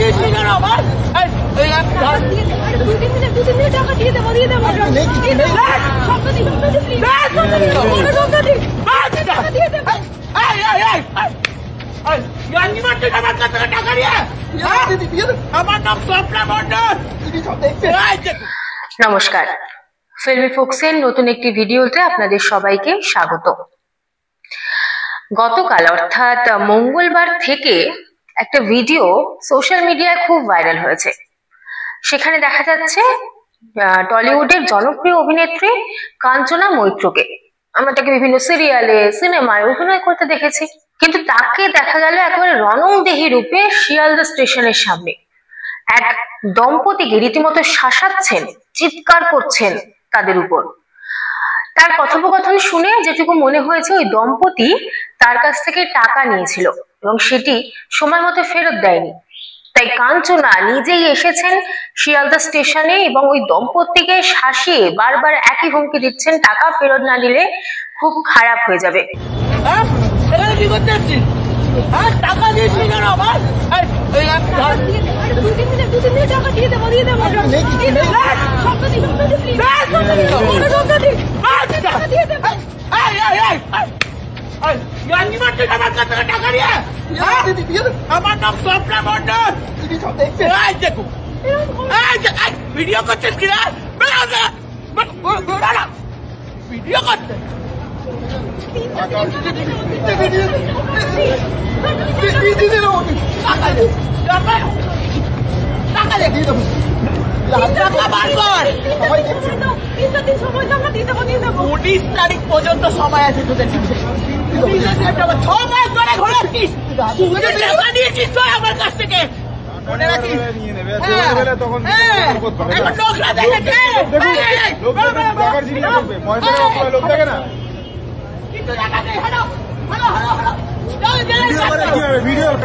দিয়েছিস কেন আমার? নমস্কার, ফিল্মি ফোক্সের নতুন একটি ভিডিওতে আপনাদের সবাইকে স্বাগত। গতকাল অর্থাৎ মঙ্গলবার থেকে একটা ভিডিও সোশ্যাল মিডিয়ায় খুব ভাইরাল হয়েছে। সেখানে দেখা যাচ্ছে টলিউডের জনপ্রিয় অভিনেত্রী কাঞ্চনা মৈত্রকে। আমরা তাকে বিভিন্ন সিরিয়ালে, সিনেমায় অভিনয় করতে দেখেছি, কিন্তু তাকে দেখা গেল একেবারে রণংদেহী রূপে শিয়ালদা স্টেশনের সামনে এক দম্পতিকে রীতিমতো শাসাচ্ছেন, চিৎকার করছেন তাদের উপর। তার কথোপকথন শুনে যেটুকু মনে হয়েছে, ওই দম্পতি তার কাছ থেকে টাকা নিয়েছিল এবং সেটি সময় মতো ফেরত দেয়নি। তাই কাঞ্চনা নিজেই এসেছেন শিয়ালদা স্টেশনে এবং ওই দম্পতিকে শাসিয়ে বারবার একই হুমকি দিচ্ছেন, টাকা ফেরত না দিলে খুব খারাপ হয়ে যাবে। টাকা দিয়েছি কেন আমার? আমার নাম স্বপ্না মন্ডল। দেখুন ভিডিও করছেন কিনা? ভিডিও করতে উনিশ তারিখ পর্যন্ত সময় আছে তোদের। 6 মাস ধরে ঘোরাচ্ছিস, টাকা নিয়েছিস তো আমার কাছ থেকে। মনে রাখিস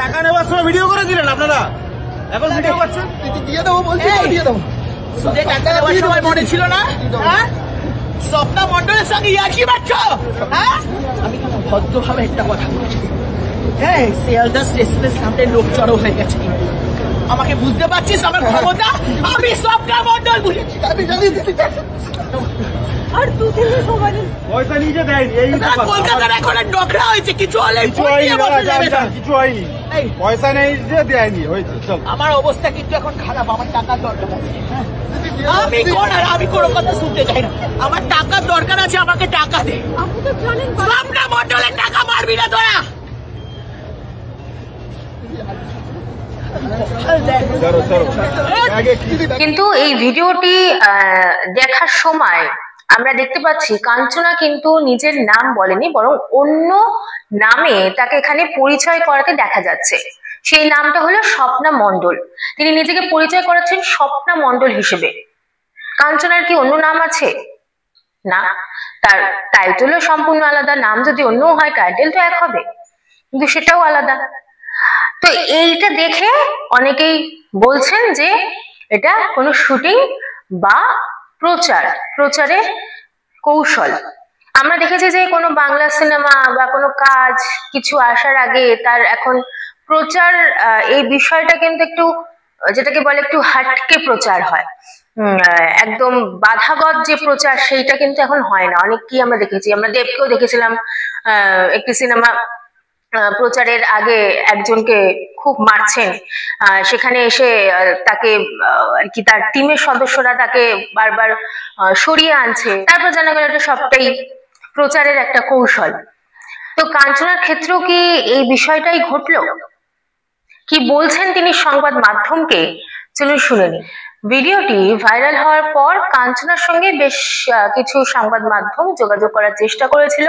টাকা নেওয়ার সময় ভিডিও করেছিলেন আপনারা, এখন ভিডিও করছেন? দিয়ে দেবো বলছি, দিয়ে দেবো। টাকা নেওয়ার সময় মনে ছিল না? স্বপ্না মন্ডলের সঙ্গে ইয়ার্কি মারছ? আমি ভদ্রভাবে একটা কথা বলছি। হ্যাঁ, শিয়ালদা স্টেশনের সামনে লোক জড়ো হয়ে গেছে, কিন্তু আমাকে বুঝতে পারছিস আমার ক্ষমতা? আমি স্বপ্না মন্ডল বুঝেছি। আমি জানি আর দুদিনের সময় পয়সা নিজে দেয়নি। এই কলকাতার এখন নোকরা হয়েছে, কিছু হলে কিছু হয়নি, পয়সা নেই যে দেয়নি হয়েছে। আমার অবস্থা কিন্তু এখন খারাপ, আমার টাকার দরকার আছে। আমি কোন আর আমি কোনো কথা শুনতে চাই না, আমার টাকার দরকার আছে, আমাকে টাকা দে। স্বপ্না মন্ডলের টাকা মারবি না তোরা। কিন্তু এই ভিডিওটি দেখার সময় আমরা দেখতে পাচ্ছি কাঞ্চনা কিন্তু নিজের নাম বলেনি, বরং অন্য নামে তাকে এখানে পরিচয় করাতে দেখা যাচ্ছে। সেই নামটা হলো স্বপ্না মন্ডল। তিনি নিজেকে পরিচয় করাচ্ছেন স্বপ্না মন্ডল হিসেবে। কাঞ্চনার কি অন্য নাম আছে? না, তার টাইটেলও সম্পূর্ণ আলাদা। নাম যদি অন্য হয়, টাইটেল তো এক হবে, কিন্তু সেটাও আলাদা। তো এইটা দেখে অনেকেই বলছেন যে এটা কোনো শুটিং বা প্রচারের কৌশল। আমরা দেখেছি যে কোনো বাংলা সিনেমা বা কোনো কাজ কিছু আসার আগে তার এখন প্রচার, এই বিষয়টা কিন্তু একটু, যেটাকে বলে একটু হাটকে প্রচার হয়। একদম বাধাগত যে প্রচার, সেইটা কিন্তু এখন হয় না। অনেককেই আমরা দেখেছি, আমরা দেবকেও দেখেছিলাম একটি সিনেমা প্রচারের আগে একজনকে খুব মারছেন, সেখানে এসে তাকে আর কি তার টিমের সদস্যরা তাকে বারবার সরিয়ে আনছে। তারপর জানা গেল এটা সবটাই প্রচারের একটা কৌশল। তো কাঞ্চনার ক্ষেত্রেও কি এই বিষয়টাই ঘটলো? কি বলছেন তিনি সংবাদ মাধ্যমকে, চলুন শুনে নিই। ভিডিওটি ভাইরাল হওয়ার পর কাঞ্চনার সঙ্গে বেশ কিছু সংবাদ মাধ্যম যোগাযোগ করার চেষ্টা করেছিল।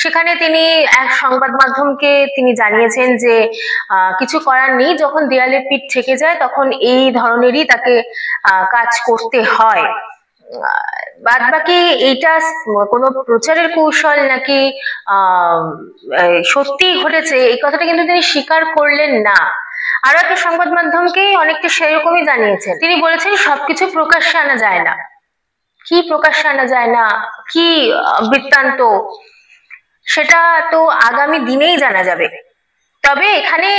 সেখানে তিনি এক সংবাদ মাধ্যমকে তিনি জানিয়েছেন যে কিছু করার নেই, যখন দেয়ালে পিঠ ঠেকে যায় তখন এই ধরনেরই তাকে কাজ করতে হয়। বাদ বাকি এইটা কোনো প্রচারের কৌশল নাকি সত্যিই ঘটেছে, এই কথাটা কিন্তু তিনি স্বীকার করলেন না। আরো একটা সংবাদ মাধ্যমকে অনেকটা সেরকমই জানিয়েছেন। তিনি বলেছেন সবকিছু প্রকাশ্যে আনা যায় না। কি প্রকাশ্যে আনা যায় না, কি বৃত্তান্ত, সেটা তো আগামী দিনেই জানা যাবে। তবে এখানে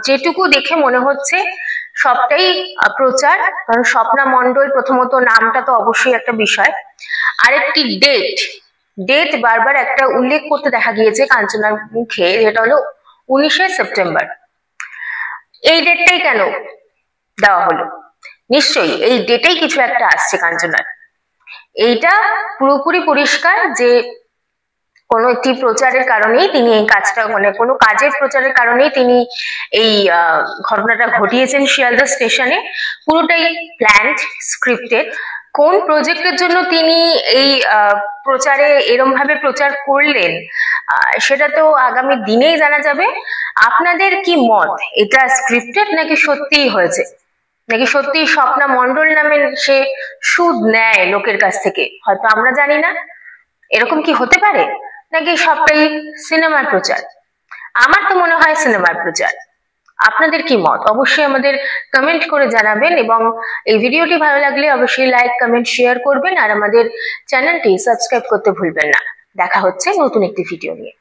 যেটুকু দেখে মনে হচ্ছে সবটাই প্রচার, কারণ স্বপ্না মণ্ডল প্রথমত নামটা তো অবশ্যই একটা বিষয়, আরেকটি ডেট বারবার একটা উল্লেখ করতে দেখা গিয়েছে কাঞ্চনার মুখে, যেটা হলো 19শে সেপ্টেম্বর। এই ডেটটাই কেন দেওয়া হলো? নিশ্চয়ই এই ডেটেই কিছু একটা আসছে কাঞ্চনার। এইটা পুরোপুরি পরিষ্কার যে কোনো একটি প্রচারের কারণেই তিনি এই কাজটা, মানে কোনো কাজের প্রচারের কারণেই তিনি এই ঘটনাটা ঘটিয়েছেন শিয়ালদা স্টেশনে। পুরোটাই প্ল্যান্ড, স্ক্রিপ্টেড। কোন প্রজেক্টের জন্য তিনি এই প্রচারে এরম ভাবে প্রচার করলেন সেটা তো আগামী দিনেই জানা যাবে। আপনাদের কি মত, এটা স্ক্রিপ্টেড নাকি সত্যিই হয়েছে, নাকি সত্যি স্বপ্না মণ্ডল নামে সে সুদ নেয় লোকের কাছ থেকে? হয়তো আমরা জানি না, এরকম কি হতে পারে, নাকি সবটাই সিনেমার প্রচার? আমার তো মনে হয় সিনেমার প্রচার। আপনাদের কি মত অবশ্যই আমাদের কমেন্ট করে জানাবেন, এবং এই ভিডিওটি ভালো লাগলে অবশ্যই লাইক, কমেন্ট, শেয়ার করবেন, আর আমাদের চ্যানেলটি সাবস্ক্রাইব করতে ভুলবেন না। দেখা হচ্ছে নতুন একটি ভিডিও নিয়ে।